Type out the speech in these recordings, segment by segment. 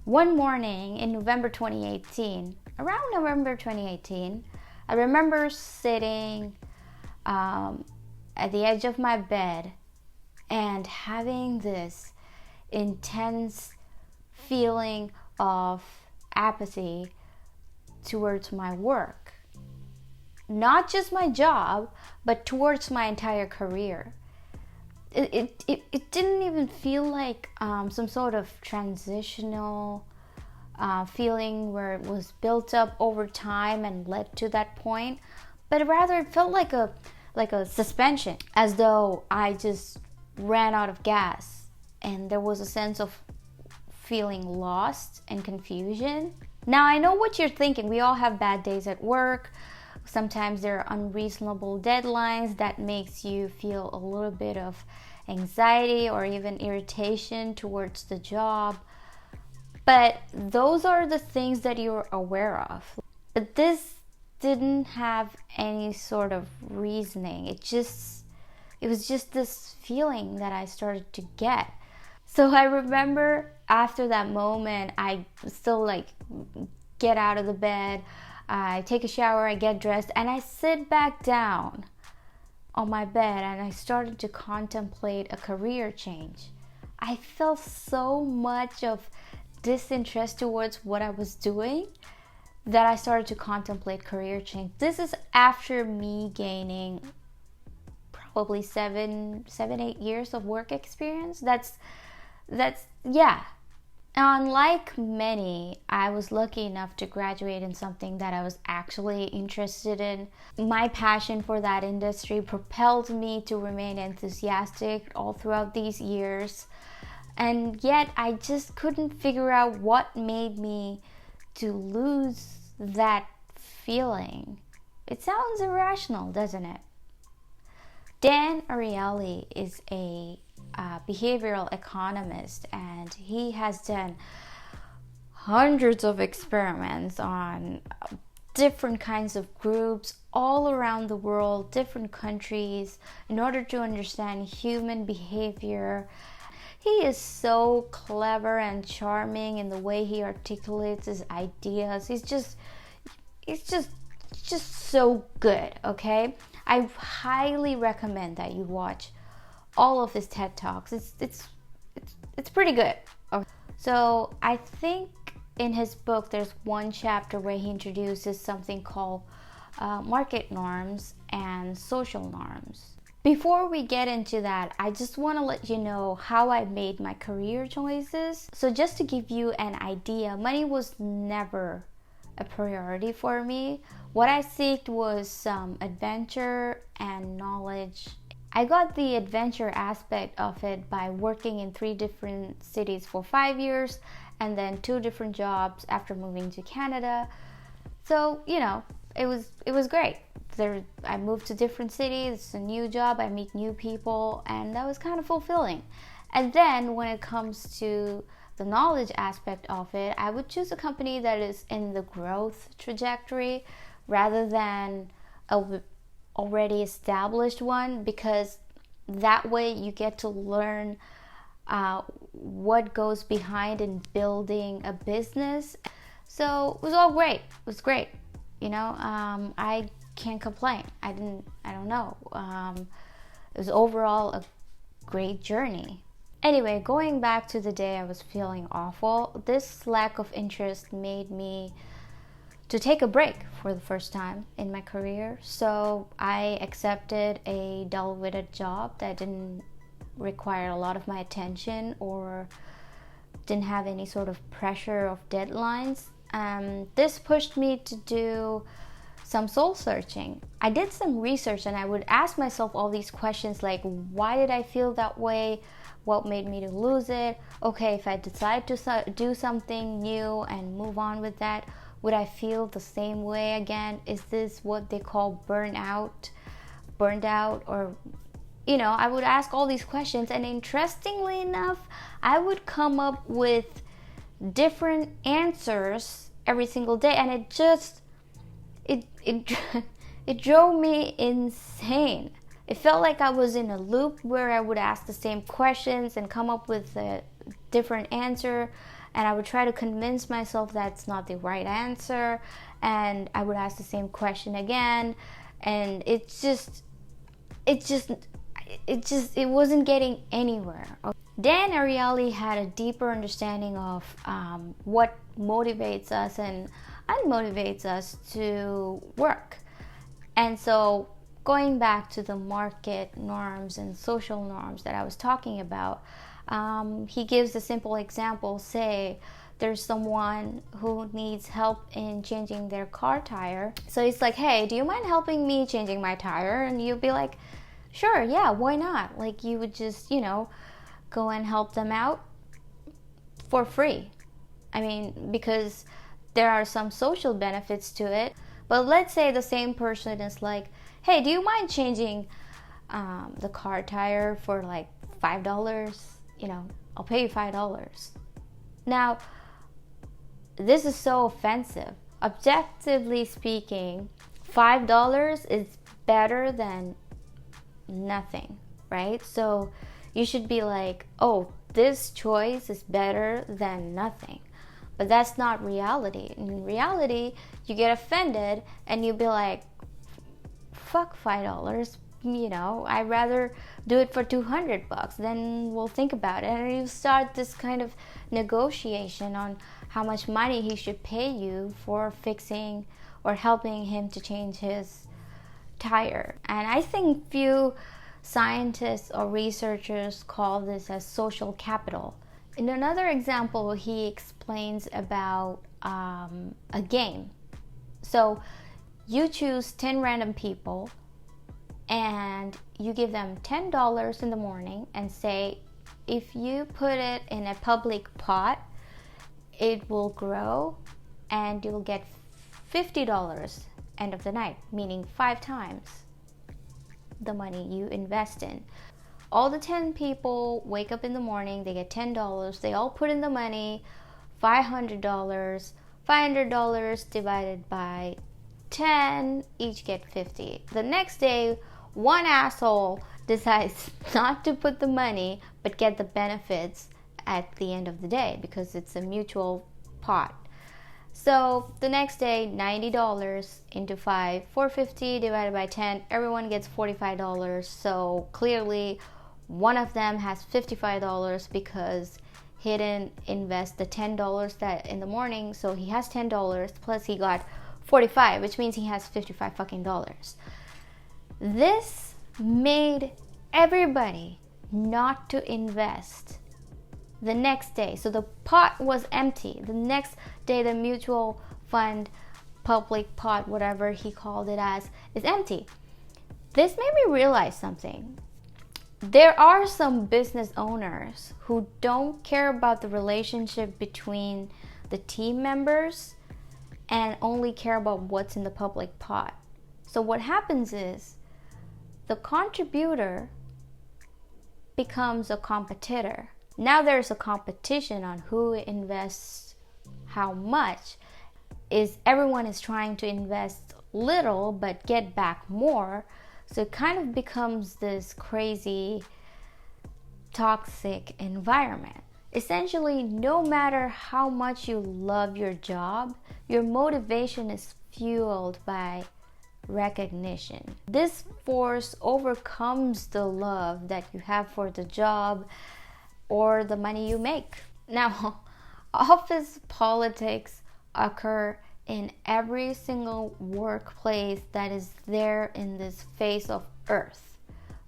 One morning in November 2018, around November 2018, I remember sitting at the edge of my bed and having this intense feeling of apathy towards my work. Not just my job, but towards my entire career. It didn't even feel like some sort of transitional feeling where it was built up over time and led to that point, but rather it felt like a suspension, as though I just ran out of gas, and there was a sense of feeling lost and confusion. Now I know what you're thinking. We all have bad days at work. Sometimes there are unreasonable deadlines that makes you feel a little bit of anxiety or even irritation towards the job. But those are the things that you're aware of. But this didn't have any sort of reasoning. It was just this feeling that I started to get. So I remember after that moment, I still get out of the bed, I take a shower, I get dressed, and I sit back down on my bed and I started to contemplate a career change. I felt so much of disinterest towards what I was doing that I started to contemplate career change. This is after me gaining probably 8 years of work experience. That's yeah. Unlike many, I was lucky enough to graduate in something that I was actually interested in. My passion for that industry propelled me to remain enthusiastic all throughout these years. And yet I just couldn't figure out what made me to lose that feeling. It sounds irrational, doesn't it? Dan Ariely is a behavioral economist, and he has done hundreds of experiments on different kinds of groups all around the world, different countries, in order to understand human behavior. He is so clever and charming in the way he articulates his ideas. He's just so good, okay? I highly recommend that you watch all of his TED Talks. It's pretty good. So I think in his book there's one chapter where he introduces something called market norms and social norms. Before we get into that, I just want to let you know how I made my career choices. So just to give you an idea, money was never a priority for me. What I sought was some adventure and knowledge. I got the adventure aspect of it by working in 3 different cities for 5 years and then 2 different jobs after moving to Canada. So, it was great. I moved to different cities, it's a new job, I meet new people, and that was kind of fulfilling. And then when it comes to the knowledge aspect of it, I would choose a company that is in the growth trajectory rather than a already established one, because that way you get to learn what goes behind in building a business. So it was all great. It was great. I can't complain. I don't know. It was overall a great journey. Anyway, going back to the day I was feeling awful, this lack of interest made me to take a break for the first time in my career. So I accepted a dull-witted job that didn't require a lot of my attention or didn't have any sort of pressure of deadlines. This pushed me to do some soul searching. I did some research and I would ask myself all these questions like, why did I feel that way? What made me to lose it? Okay, if I decide to do something new and move on with that, would I feel the same way again? Is this what they call burned out? Or, I would ask all these questions, and interestingly enough, I would come up with different answers every single day, and it drove me insane. It felt like I was in a loop where I would ask the same questions and come up with a different answer. and I would try to convince myself that's not the right answer, and I would ask the same question again, and it wasn't getting anywhere. Then Ariely had a deeper understanding of what motivates us and unmotivates us to work. And so going back to the market norms and social norms that I was talking about, he gives a simple example. Say there's someone who needs help in changing their car tire. So he's like, hey, do you mind helping me changing my tire? And you'd be like, sure, yeah, why not? Like, you would just, go and help them out for free. I mean, because there are some social benefits to it. But let's say the same person is like, hey, do you mind changing the car tire for like $5? I'll pay you $5. Now, this is so offensive. Objectively speaking, $5 is better than nothing, right? So you should be like, oh, this choice is better than nothing. But that's not reality. In reality, you get offended and you be like, fuck $5. I'd rather do it for $200. Then we'll think about it. And you start this kind of negotiation on how much money he should pay you for fixing or helping him to change his tire. And I think few scientists or researchers call this as social capital. In another example, he explains about a game. So you choose 10 random people and you give them $10 in the morning and say, if you put it in a public pot, it will grow and you'll get $50 end of the night, meaning 5 times the money you invest in. All the 10 people wake up in the morning, they get $10, they all put in the money, $500 divided by 10, each get 50. The next day, one asshole decides not to put the money but get the benefits at the end of the day because it's a mutual pot. So the next day, $90 into 5, $450 divided by 10, everyone gets $45. So clearly one of them has $55 because he didn't invest the $10 that in the morning, so he has $10 plus he got 45, which means he has 55 fucking dollars. This made everybody not to invest the next day. So the pot was empty. The next day, the mutual fund, public pot, whatever he called it as, is empty. This made me realize something. There are some business owners who don't care about the relationship between the team members and only care about what's in the public pot. So what happens is the contributor becomes a competitor. Now there's a competition on who invests how much. Everyone is trying to invest little but get back more. So it kind of becomes this crazy, toxic environment. Essentially, no matter how much you love your job, your motivation is fueled by recognition. This force overcomes the love that you have for the job or the money you make. Now, office politics occur in every single workplace that is there in this face of earth.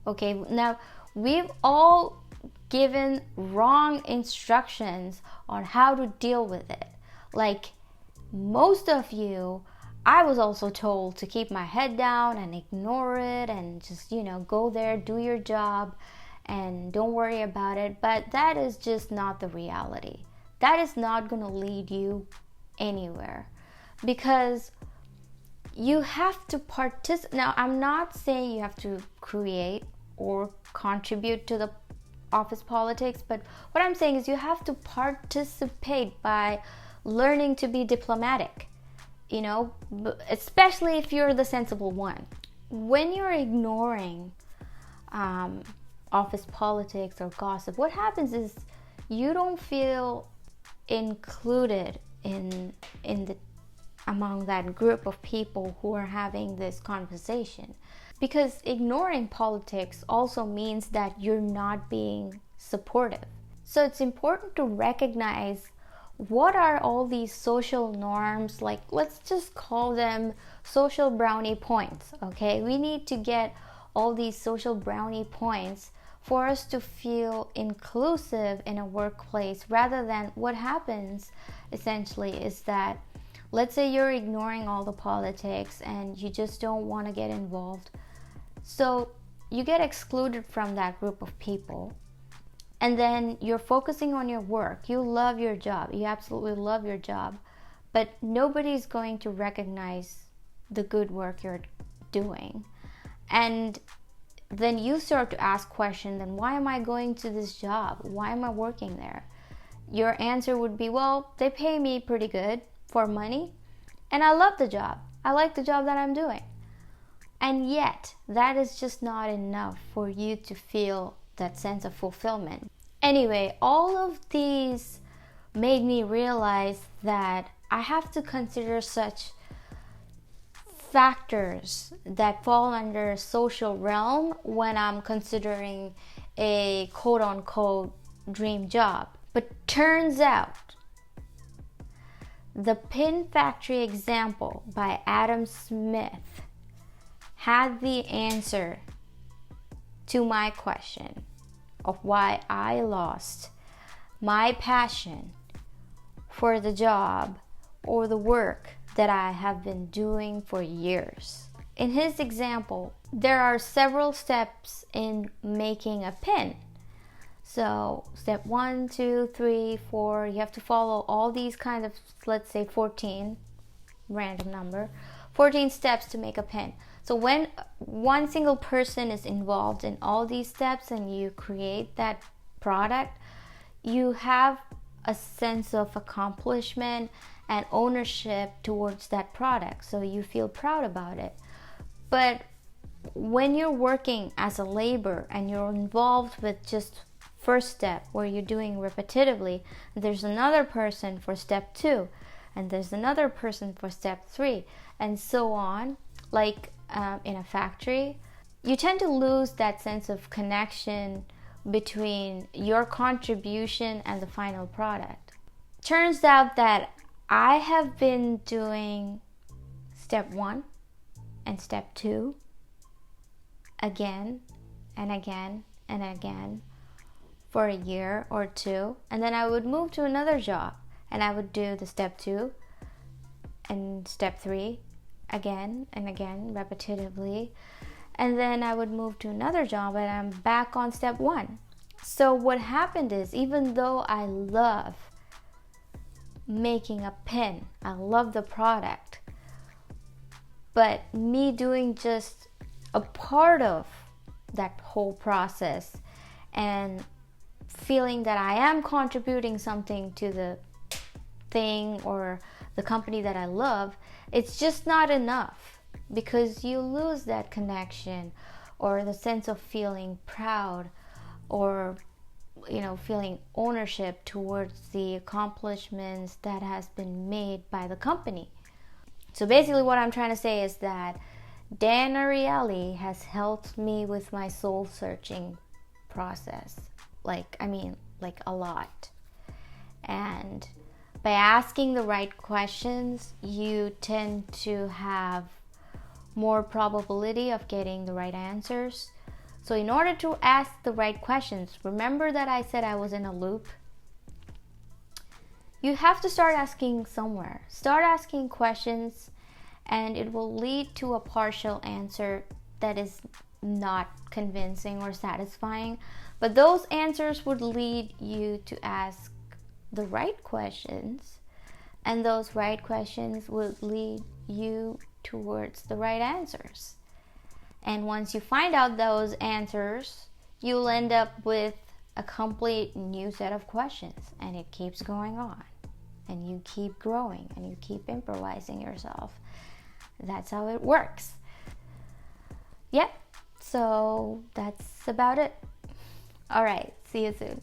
Okay, now we've all given wrong instructions on how to deal with it. Like most of you, I was also told to keep my head down and ignore it and just, go there, do your job and don't worry about it. But that is just not the reality. That is not going to lead you anywhere. Because you have to participate. Now, I'm not saying you have to create or contribute to the office politics, but what I'm saying is you have to participate by learning to be diplomatic, especially if you're the sensible one. When you're ignoring office politics or gossip, what happens is you don't feel included in the among that group of people who are having this conversation. Because ignoring politics also means that you're not being supportive. So it's important to recognize what are all these social norms, like let's just call them social brownie points, okay? We need to get all these social brownie points for us to feel inclusive in a workplace, rather than what happens essentially is that, let's say you're ignoring all the politics and you just don't want to get involved. So you get excluded from that group of people, and then you're focusing on your work. You love your job. You absolutely love your job, but nobody's going to recognize the good work you're doing. And then you start to ask questions, then why am I going to this job? Why am I working there? Your answer would be, well, they pay me pretty good for money, and I love the job. I like the job that I'm doing. And yet, that is just not enough for you to feel that sense of fulfillment. Anyway, all of these made me realize that I have to consider such factors that fall under social realm when I'm considering a quote-unquote dream job. But turns out, the pin factory example by Adam Smith had the answer to my question of why I lost my passion for the job or the work that I have been doing for years. In his example, there are several steps in making a pin. So step 1, 2, 3, 4, you have to follow all these kind of, let's say 14, random number, 14 steps to make a pin. So when one single person is involved in all these steps and you create that product, you have a sense of accomplishment and ownership towards that product. So you feel proud about it. But when you're working as a laborer and you're involved with just first step where you're doing repetitively, there's another person for step 2, and there's another person for step 3, and so on, like in a factory, you tend to lose that sense of connection between your contribution and the final product. Turns out that I have been doing step 1 and step 2 again and again and again for a year or 2, and then I would move to another job and I would do the step 2 and step 3 again and again repetitively, and then I would move to another job and I'm back on step 1. So what happened is, even though I love making a pin, I love the product, but me doing just a part of that whole process and feeling that I am contributing something to the thing or the company that I love, it's just not enough, because you lose that connection or the sense of feeling proud or feeling ownership towards the accomplishments that has been made by the company. So basically what I'm trying to say is that Dan Ariely has helped me with my soul searching process. Like a lot. And by asking the right questions, you tend to have more probability of getting the right answers. So in order to ask the right questions, remember that I said I was in a loop? You have to start asking somewhere. Start asking questions, and it will lead to a partial answer that is not convincing or satisfying. But those answers would lead you to ask the right questions, and those right questions would lead you towards the right answers. And once you find out those answers, you'll end up with a complete new set of questions, and it keeps going on, and you keep growing, and you keep improvising yourself. That's how it works. Yep, so that's about it. All right, see you soon.